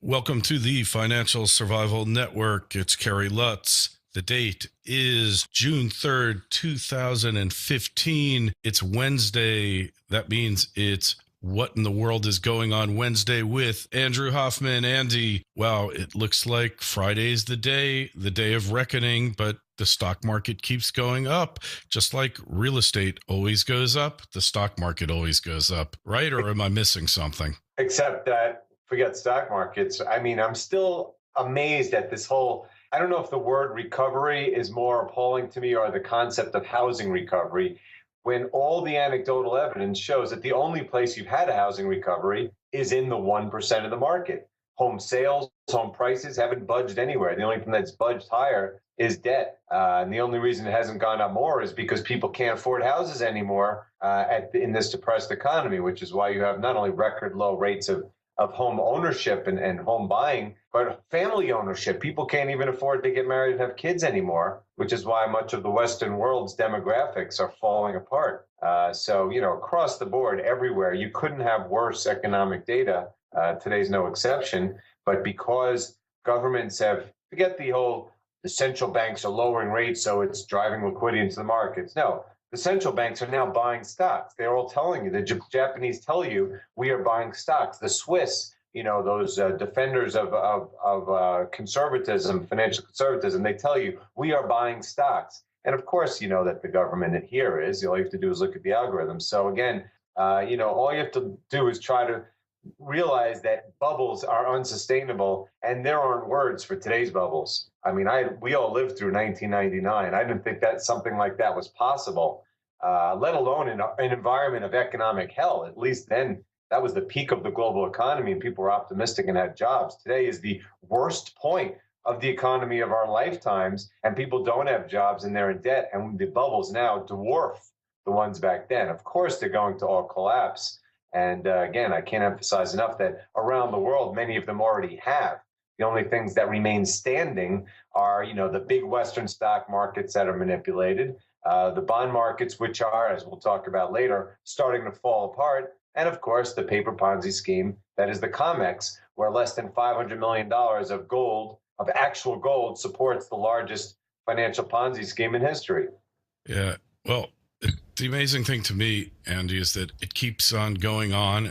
Welcome to the Financial Survival Network. It's Kerry Lutz. The date is June 3rd, 2015. It's Wednesday. That means it's What in the World is Going on Wednesday with Andrew Hoffman. Andy, wow, it looks like Friday's the day of reckoning, but the stock market keeps going up. Just like real estate always goes up, the stock market always goes up, right? Or am I missing something? Except that, forget stock markets. I mean, I'm still amazed at this whole, I don't know if the word recovery is more appalling to me or the concept of housing recovery, when all the anecdotal evidence shows that the only place you've had a housing recovery is in the 1% of the market. Home sales, home prices haven't budged anywhere. The only thing that's budged higher is debt. And the only reason it hasn't gone up more is because people can't afford houses anymore in this depressed economy, which is why you have not only record low rates of home ownership and home buying, but family ownership. People can't even afford to get married and have kids anymore, which is why much of the Western world's demographics are falling apart. So, across the board, everywhere, you couldn't have worse economic data. Today's no exception. But because governments forget the central banks are lowering rates, so it's driving liquidity into the markets. No, the central banks are now buying stocks. They're all telling you, the Japanese tell you, we are buying stocks. The Swiss, those defenders of conservatism, financial conservatism, they tell you, we are buying stocks. And of course, you know that the government here is. All you have to do is look at the algorithms. So again, all you have to do is try to realize that bubbles are unsustainable, and there aren't words for today's bubbles. I mean, we all lived through 1999. I didn't think that something like that was possible, let alone in an environment of economic hell. At least then, that was the peak of the global economy, and people were optimistic and had jobs. Today is the worst point of the economy of our lifetimes, and people don't have jobs and they're in debt, and the bubbles now dwarf the ones back then. Of course, they're going to all collapse. And again, I can't emphasize enough that around the world, many of them already have. The only things that remain standing are, the big Western stock markets that are manipulated, the bond markets, which are, as we'll talk about later, starting to fall apart, and of course, the paper Ponzi scheme that is the COMEX, where less than $500 million of gold, of actual gold, supports the largest financial Ponzi scheme in history. Yeah, well, the amazing thing to me, Andy, is that it keeps on going on,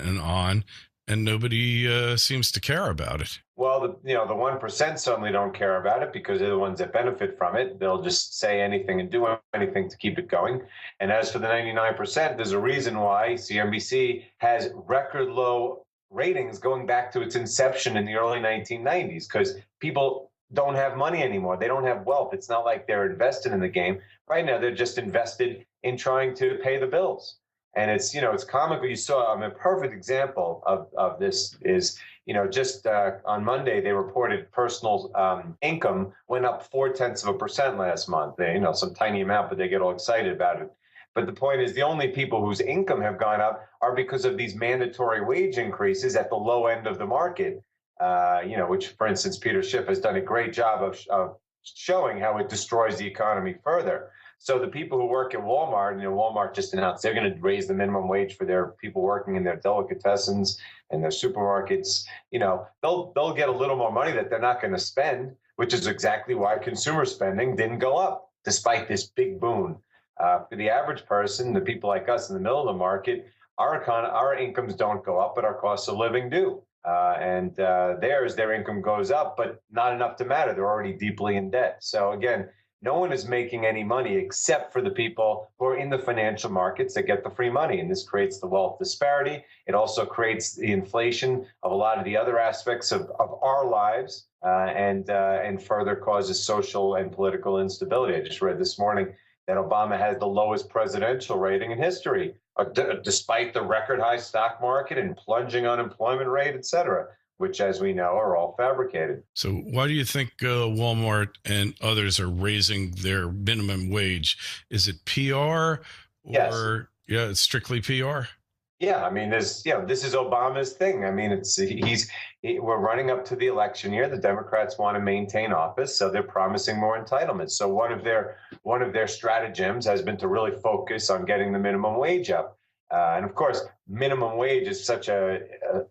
and nobody seems to care about it. Well, the 1% certainly don't care about it because they're the ones that benefit from it. They'll just say anything and do anything to keep it going. And as for the 99%, there's a reason why CNBC has record low ratings going back to its inception in the early 1990s, because people don't have money anymore. They don't have wealth. It's not like they're invested in the game. Right now, they're just invested in trying to pay the bills. And it's comical. You saw a perfect example of this is, just on Monday, they reported personal income went up 0.4% last month. Some tiny amount, but they get all excited about it. But the point is, the only people whose income have gone up are because of these mandatory wage increases at the low end of the market, which, for instance, Peter Schiff has done a great job of showing how it destroys the economy further. So the people who work at Walmart, Walmart just announced they're going to raise the minimum wage for their people working in their delicatessens and their supermarkets. They'll get a little more money that they're not going to spend, which is exactly why consumer spending didn't go up, despite this big boon. For the average person, the people like us in the middle of the market, our incomes don't go up, but our costs of living do. And their income goes up, but not enough to matter. They're already deeply in debt. So again, no one is making any money except for the people who are in the financial markets that get the free money. And this creates the wealth disparity. It also creates the inflation of a lot of the other aspects of our lives and further causes social and political instability. I just read this morning that Obama has the lowest presidential rating in history, despite the record high stock market and plunging unemployment rate, et cetera, which, as we know, are all fabricated. So why do you think Walmart and others are raising their minimum wage? Is it PR or, yes. Yeah, it's strictly PR? Yeah, I mean, this is Obama's thing. I mean, we're running up to the election year. The Democrats want to maintain office, so they're promising more entitlements. So one of their stratagems has been to really focus on getting the minimum wage up. And of course, minimum wage is such a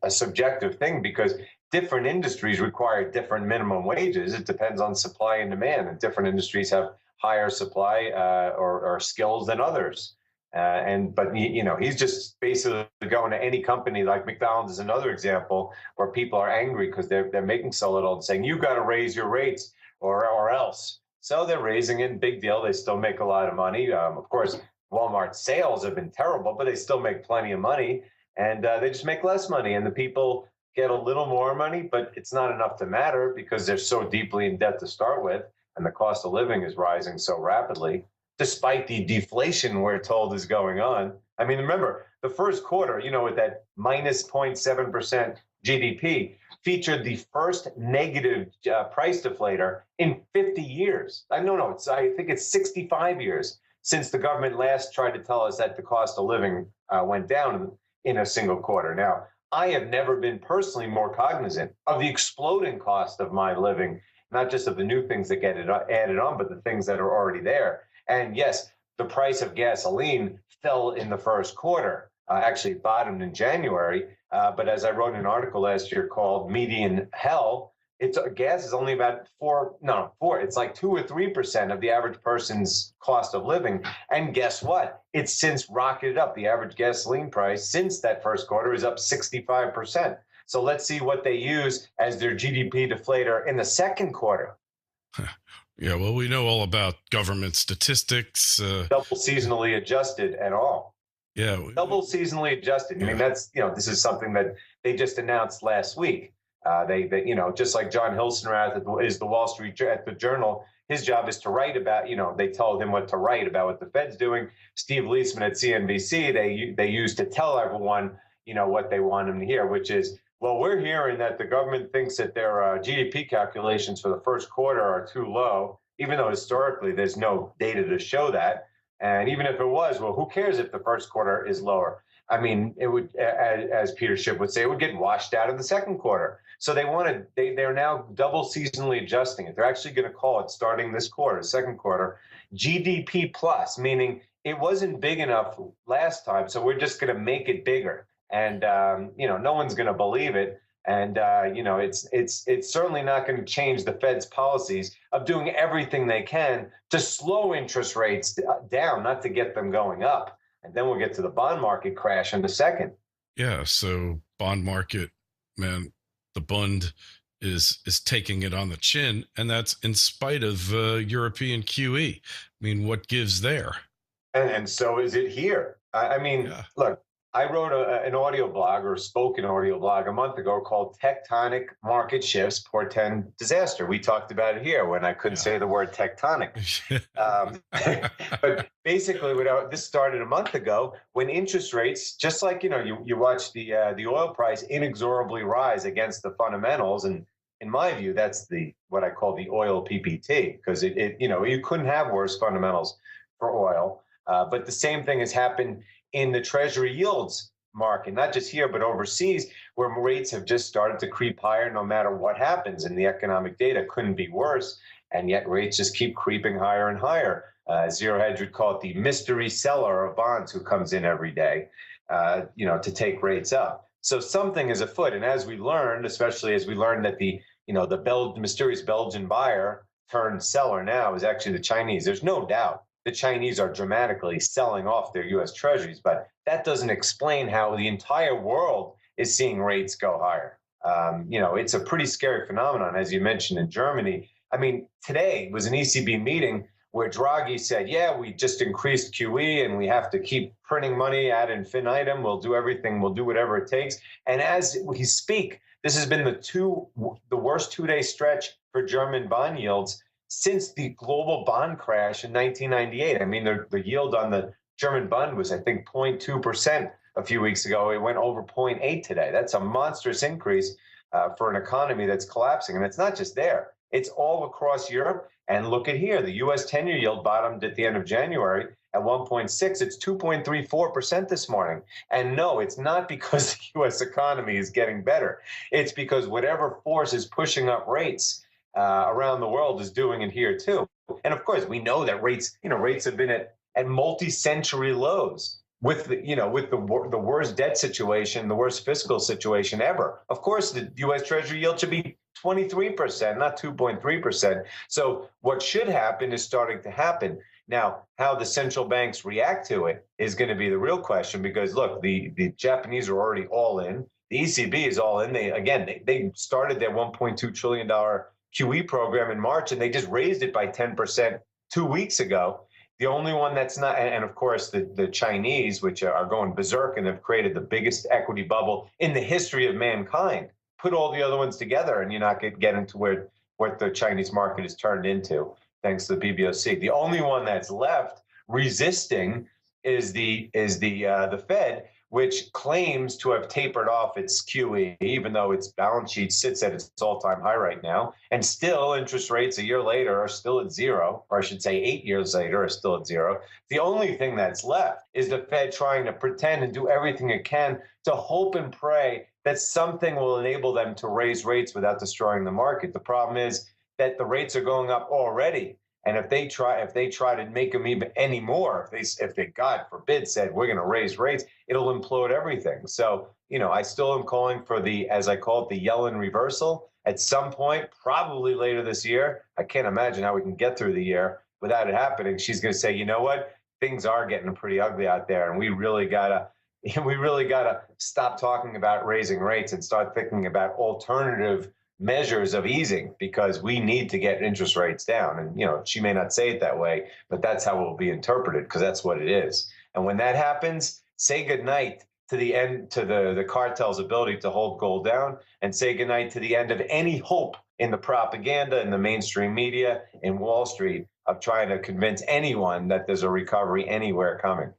subjective thing because different industries require different minimum wages. It depends on supply and demand, and different industries have higher supply or skills than others. But he's just basically going to any company like McDonald's is another example where people are angry because they're making so little and saying, you've got to raise your rates or else. So they're raising it, big deal. They still make a lot of money. Of course, Walmart's sales have been terrible, but they still make plenty of money, and they just make less money. And the people get a little more money, but it's not enough to matter because they're so deeply in debt to start with, and the cost of living is rising so rapidly, despite the deflation we're told is going on. I mean, remember, the first quarter, with that minus 0.7% GDP, featured the first negative price deflator in 50 years. I think it's 65 years since the government last tried to tell us that the cost of living went down in a single quarter. Now, I have never been personally more cognizant of the exploding cost of my living, not just of the new things that get added on, but the things that are already there. And yes, the price of gasoline fell in the first quarter, actually bottomed in January. But as I wrote in an article last year called Median Hell, gas is only about it's like 2 or 3% of the average person's cost of living. And guess what? It's since rocketed up. The average gasoline price since that first quarter is up 65%. So let's see what they use as their GDP deflator in the second quarter. Yeah, well, we know all about government statistics. Double seasonally adjusted and all. Yeah. Double seasonally adjusted. I mean, that's, this is something that they just announced last week. They just like John Hilsenrath is the Wall Street at the Journal, his job is to write about, they told him what to write about what the Fed's doing. Steve Leisman at CNBC, they used to tell everyone, what they want them to hear, which is, well, we're hearing that the government thinks that their GDP calculations for the first quarter are too low, even though historically there's no data to show that. And even if it was, well, who cares if the first quarter is lower? I mean, it would, as Peter Schiff would say, it would get washed out in the second quarter. So they're now double seasonally adjusting it. They're actually going to call it, starting this quarter, second quarter, GDP plus, meaning it wasn't big enough last time, so we're just going to make it bigger. And no one's going to believe it. And it's certainly not going to change the Fed's policies of doing everything they can to slow interest rates down, not to get them going up. And then we'll get to the bond market crash in a second. Yeah. So bond market, man, the Bund is taking it on the chin, and that's in spite of European QE. I mean, what gives there? And so is it here. Look, I wrote an audio blog or spoken audio blog a month ago called Tectonic Market Shifts Portend Disaster. We talked about it here when I couldn't say the word tectonic. But basically, this started a month ago when interest rates, just like, you watch the oil price inexorably rise against the fundamentals. And in my view, that's what I call the oil PPT, because you couldn't have worse fundamentals for oil. But the same thing has happened in the Treasury yields market, not just here, but overseas, where rates have just started to creep higher no matter what happens. And the economic data couldn't be worse. And yet rates just keep creeping higher and higher. Zero Hedge would call it the mystery seller of bonds who comes in every day, to take rates up. So something is afoot. And as we learned, especially as we learned that the mysterious Belgian buyer turned seller now is actually the Chinese. There's no doubt the Chinese are dramatically selling off their U.S. treasuries, but that doesn't explain how the entire world is seeing rates go higher. It's a pretty scary phenomenon, as you mentioned, in Germany. I mean, today was an ECB meeting where Draghi said, we just increased QE and we have to keep printing money ad infinitum. We'll do everything. We'll do whatever it takes. And as we speak, this has been the worst two-day stretch for German bond yields since the global bond crash in 1998. I mean, the yield on the German bond was, I think, 0.2% a few weeks ago. It went over 0.8 today. That's a monstrous increase for an economy that's collapsing. And it's not just there. It's all across Europe. And look at here. The U.S. 10-year yield bottomed at the end of January at 1.6. It's 2.34% this morning. And no, it's not because the U.S. economy is getting better. It's because whatever force is pushing up rates around the world is doing it here too. And of course, we know that rates have been at multi-century lows. with the worst debt situation, the worst fiscal situation ever. Of course, the U.S. Treasury yield should be 23%, not 2.3%. So what should happen is starting to happen. Now, how the central banks react to it is going to be the real question, because look, the Japanese are already all in. The ECB is all in. They started their $1.2 trillion QE program in March, and they just raised it by 10% 2 weeks ago. The only one that's not, and of course, the Chinese, which are going berserk and have created the biggest equity bubble in the history of mankind. Put all the other ones together, and you're not getting to what the Chinese market has turned into, thanks to the PBOC. The only one that's left resisting is the Fed, which claims to have tapered off its QE, even though its balance sheet sits at its all-time high right now. And still, interest rates a year later are still at zero, or I should say 8 years later are still at zero. The only thing that's left is the Fed trying to pretend and do everything it can to hope and pray that something will enable them to raise rates without destroying the market. The problem is that the rates are going up already. And if they try to make them even any more, if they God forbid said we're going to raise rates, it'll implode everything. So I still am calling for as I call it, the Yellen reversal at some point, probably later this year. I can't imagine how we can get through the year without it happening. She's going to say, you know what, things are getting pretty ugly out there, and we really gotta stop talking about raising rates and start thinking about alternative measures of easing, because we need to get interest rates down. And she may not say it that way, but that's how it will be interpreted, because that's what it is. And when that happens, say goodnight to the cartel's ability to hold gold down, and say goodnight to the end of any hope in the propaganda, in the mainstream media, in Wall Street, of trying to convince anyone that there's a recovery anywhere coming.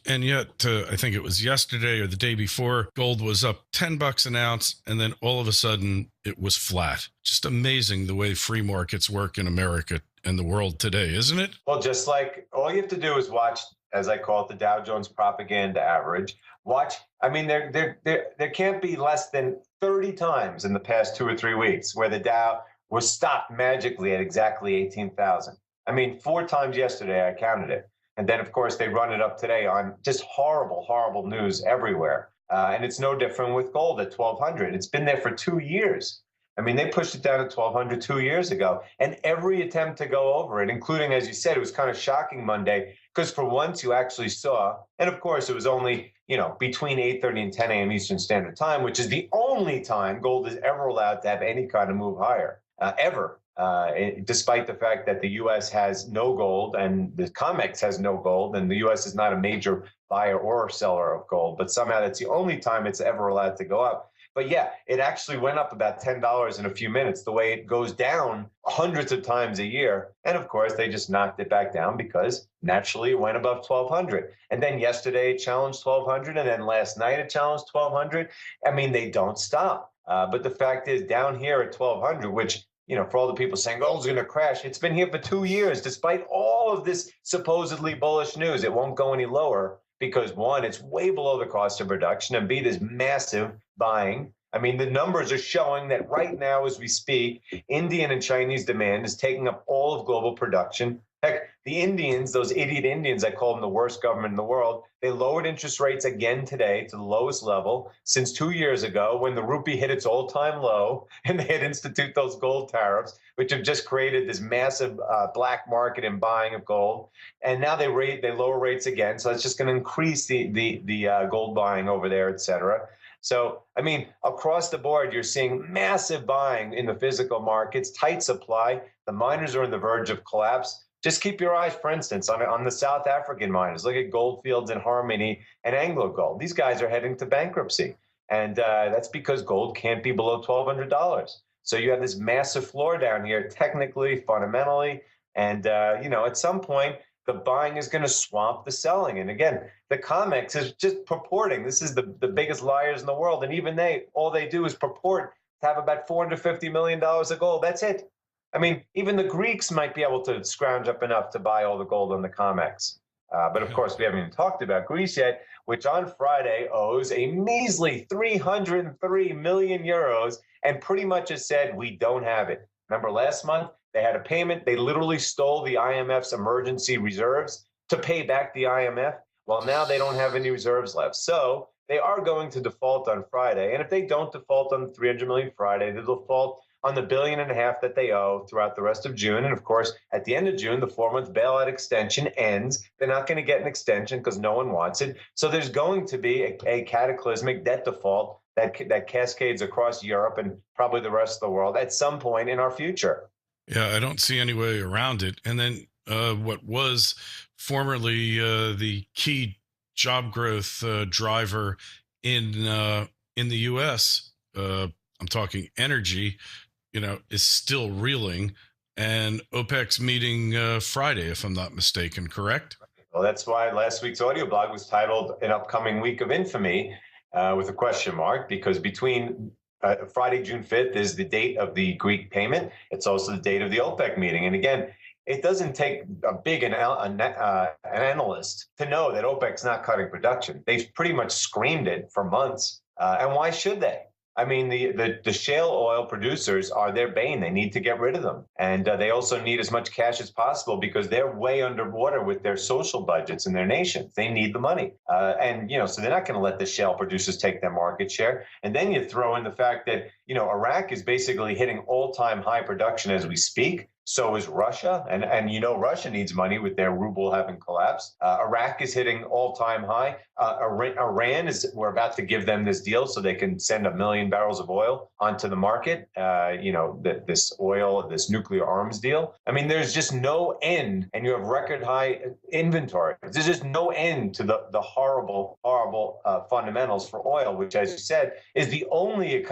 And yet, I think it was yesterday or the day before, gold was up $10 an ounce, and then all of a sudden it was flat. Just amazing the way free markets work in America and the world today, isn't it? Well, just like all you have to do is watch, as I call it, the Dow Jones propaganda average. Watch. I mean, there can't be less than 30 times in the past 2 or 3 weeks where the Dow was stopped magically at exactly 18,000. I mean, 4 times yesterday I counted it. And then, of course, they run it up today on just horrible, horrible news everywhere. And it's no different with gold at 1,200. It's been there for 2 years. I mean, they pushed it down to 1,200 2 years ago. And every attempt to go over it, including, as you said, it was kind of shocking Monday, because for once you actually saw, and of course, it was only, between 8:30 and 10 a.m. Eastern Standard Time, which is the only time gold is ever allowed to have any kind of move higher, ever. Despite the fact that the U.S. has no gold and the COMEX has no gold, and the U.S. is not a major buyer or seller of gold, but somehow that's the only time it's ever allowed to go up. But yeah, it actually went up about $10 in a few minutes, the way it goes down hundreds of times a year. And of course, they just knocked it back down because naturally it went above 1,200. And then yesterday it challenged 1,200, and then last night it challenged 1,200. I mean, they don't stop. But the fact is, down here at 1,200, which for all the people saying gold's going to crash, it's been here for 2 years. Despite all of this supposedly bullish news, it won't go any lower because, one, it's way below the cost of production, and B, there's massive buying. I mean, the numbers are showing that right now, as we speak, Indian and Chinese demand is taking up all of global production. Heck, the Indians, those idiot Indians, I call them the worst government in the world, they lowered interest rates again today to the lowest level since 2 years ago, when the rupee hit its all-time low, and they had instituted those gold tariffs, which have just created this massive black market in buying of gold. And now they lower rates again, so that's just going to increase the gold buying over there, et cetera. So, I mean, across the board, you're seeing massive buying in the physical markets, tight supply. The miners are on the verge of collapse. Just keep your eyes, for instance, on the South African miners. Look at Goldfields and Harmony and Anglo Gold. These guys are heading to bankruptcy. And that's because gold can't be below $1,200. So you have this massive floor down here, technically, fundamentally. And, at some point, the buying is going to swamp the selling. And again, the COMEX is just purporting. This is the biggest liars in the world. And even all they do is purport to have about $450 million of gold. That's it. I mean, even the Greeks might be able to scrounge up enough to buy all the gold on the COMEX. But of course, we haven't even talked about Greece yet, which on Friday owes a measly 303 million euros and pretty much has said, we don't have it. Remember last month, they had a payment. They literally stole the IMF's emergency reserves to pay back the IMF. Well, now they don't have any reserves left. So they are going to default on Friday. And if they don't default on the 300 million Friday, they'll default on the $1.5 billion that they owe throughout the rest of June. And of course, at the end of June, the 4-month bailout extension ends. They're not going to get an extension because no one wants it. So there's going to be a cataclysmic debt default that cascades across Europe and probably the rest of the world at some point in our future. Yeah, I don't see any way around it. And then what was formerly the key job growth driver in the U.S., I'm talking energy, is still reeling. And OPEC's meeting Friday, if I'm not mistaken, correct? Well, that's why last week's audio blog was titled "An Upcoming Week of Infamy," with a question mark, because between Friday, June 5th is the date of the Greek payment. It's also the date of the OPEC meeting. And again, it doesn't take a big an analyst to know that OPEC's not cutting production. They've pretty much screamed it for months. And why should they? I mean, the shale oil producers are their bane. They need to get rid of them. And they also need as much cash as possible because they're way underwater with their social budgets in their nations. They need the money. So they're not going to let the shale producers take their market share. And then you throw in the fact that, Iraq is basically hitting all-time high production as we speak. So is Russia. And Russia needs money with their ruble having collapsed. Iraq is hitting all-time high. Iran we're about to give them this deal so they can send 1 million barrels of oil onto the market, this nuclear arms deal. I mean, there's just no end, and you have record high inventory. There's just no end to the horrible fundamentals for oil, which, as you said, is the only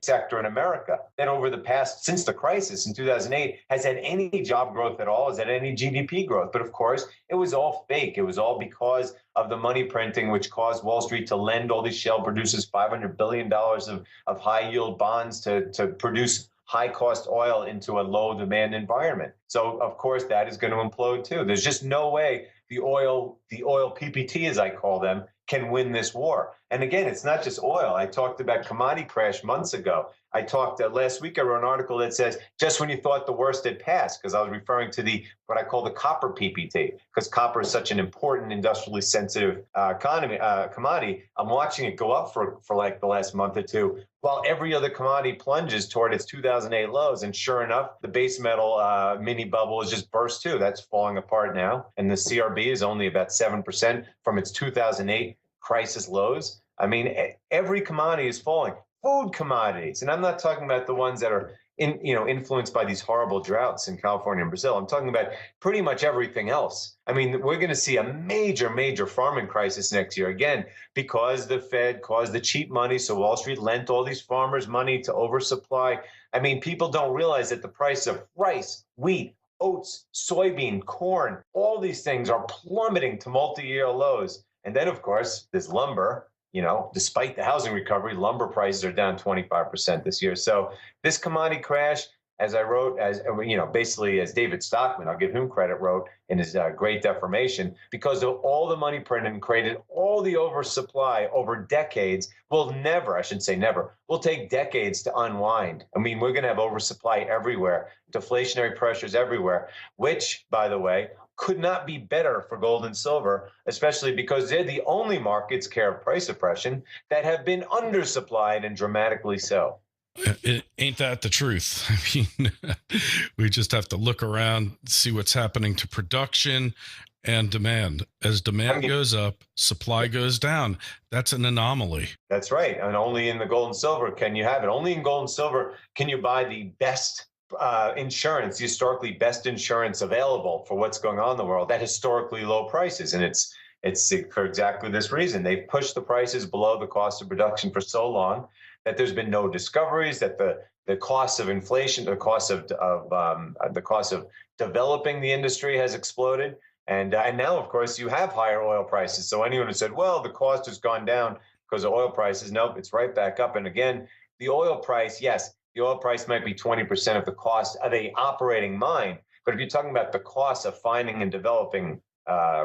sector in America that since the crisis in 2008, has had any job growth at all, has had any GDP growth. But of course, it was all fake. It was all because of the money printing, which caused Wall Street to lend all these shale producers $500 billion of high yield bonds to produce high cost oil into a low demand environment. So of course, that is going to implode too. There's just no way the oil PPT, as I call them, can win this war. And again, it's not just oil. I talked about commodity crash months ago. I talked last week, I wrote an article that says, just when you thought the worst had passed, because I was referring to what I call the copper PPT, because copper is such an important industrially sensitive commodity. I'm watching it go up for like the last month or two, while every other commodity plunges toward its 2008 lows. And sure enough, the base metal mini bubble has just burst too. That's falling apart now. And the CRB is only about 7% from its 2008 crisis lows. I mean, every commodity is falling. Food commodities, and I'm not talking about the ones that are influenced by these horrible droughts in California and Brazil. I'm talking about pretty much everything else. I mean, we're going to see a major farming crisis next year again because the Fed caused the cheap money, so Wall Street lent all these farmers money to oversupply. I mean, people don't realize that the price of rice, wheat, oats, soybean, corn, all these things are plummeting to multi-year lows. And then, of course, there's lumber. Despite the housing recovery, lumber prices are down 25% this year. So this commodity crash, as I wrote, basically as David Stockman, I'll give him credit, wrote in his Great Deformation, because of all the money printed and created all the oversupply over decades, will take decades to unwind. I mean, we're going to have oversupply everywhere, deflationary pressures everywhere, which, by the way, could not be better for gold and silver, especially because they're the only markets care of price suppression that have been undersupplied, and dramatically so. Ain't that the truth? I mean, we just have to look around, see what's happening to production and demand. As demand goes up, supply goes down. That's an anomaly. That's right. And only in the gold and silver can you have it. Only in gold and silver can you buy the best insurance, the historically best insurance available for what's going on in the world at historically low prices. And it's for exactly this reason. They've pushed the prices below the cost of production for so long that there's been no discoveries, that the cost of inflation, the cost of developing the industry has exploded. And now, of course, you have higher oil prices. So anyone who said, well, the cost has gone down because of oil prices, nope, it's right back up. And again, the oil price, yes, the oil price might be 20% of the cost of a operating mine. But if you're talking about the cost of finding and developing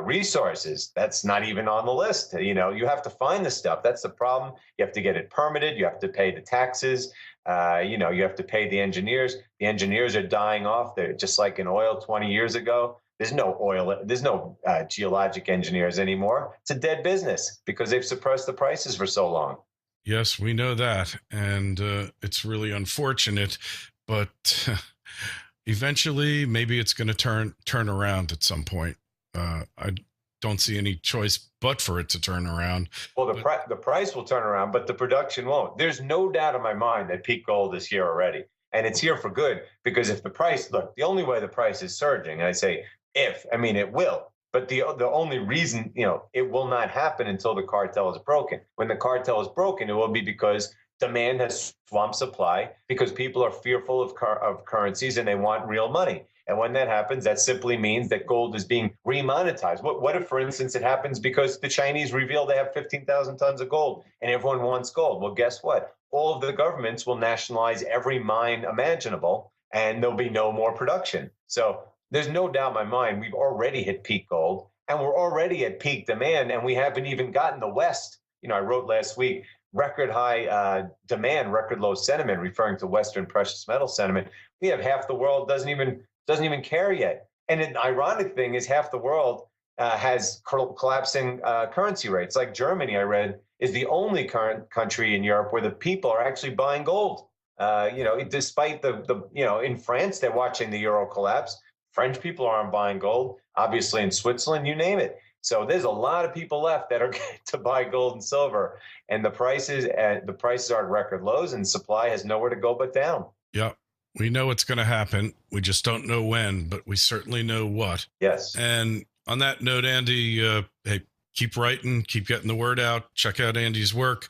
resources, that's not even on the list. You have to find the stuff. That's the problem. You have to get it permitted. You have to pay the taxes. You have to pay the engineers. The engineers are dying off. They're just like in oil 20 years ago. There's no oil, there's no geologic engineers anymore. It's a dead business because they've suppressed the prices for so long. Yes, we know that. And it's really unfortunate, but eventually maybe it's going to turn around at some point. I don't see any choice but for it to turn around. Well, the price will turn around, but the production won't. There's no doubt in my mind that peak gold is here already. And it's here for good because if the price, look, the only way the price is surging, and I say if, I mean it will, but the only reason, it will not happen until the cartel is broken. When the cartel is broken, it will be because demand has swamped supply, because people are fearful of currencies and they want real money. And when that happens, that simply means that gold is being remonetized. What if, for instance, it happens because the Chinese reveal they have 15,000 tons of gold and everyone wants gold? Well, guess what? All of the governments will nationalize every mine imaginable and there'll be no more production. So there's no doubt in my mind we've already hit peak gold and we're already at peak demand, and we haven't even gotten the West. I wrote last week, record high demand, record low sentiment, referring to Western precious metal sentiment. We have half the world doesn't even care yet. And an ironic thing is half the world has collapsing currency rates. Like Germany, I read, is the only current country in Europe where the people are actually buying gold. Despite in France, they're watching the euro collapse. French people aren't buying gold. Obviously, in Switzerland, you name it. So there's a lot of people left that are going to buy gold and silver, and the prices are at record lows, and supply has nowhere to go but down. Yeah, we know it's going to happen. We just don't know when, but we certainly know what. Yes. And on that note, Andy, hey, keep writing, keep getting the word out. Check out Andy's work.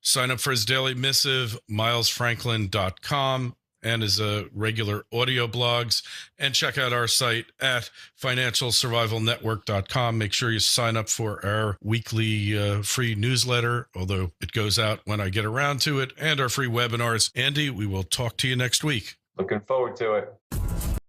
Sign up for his daily missive, milesfranklin.com, and his regular audio blogs. And check out our site at financialsurvivalnetwork.com. Make sure you sign up for our weekly free newsletter, although it goes out when I get around to it, and our free webinars. Andy, we will talk to you next week. Looking forward to it.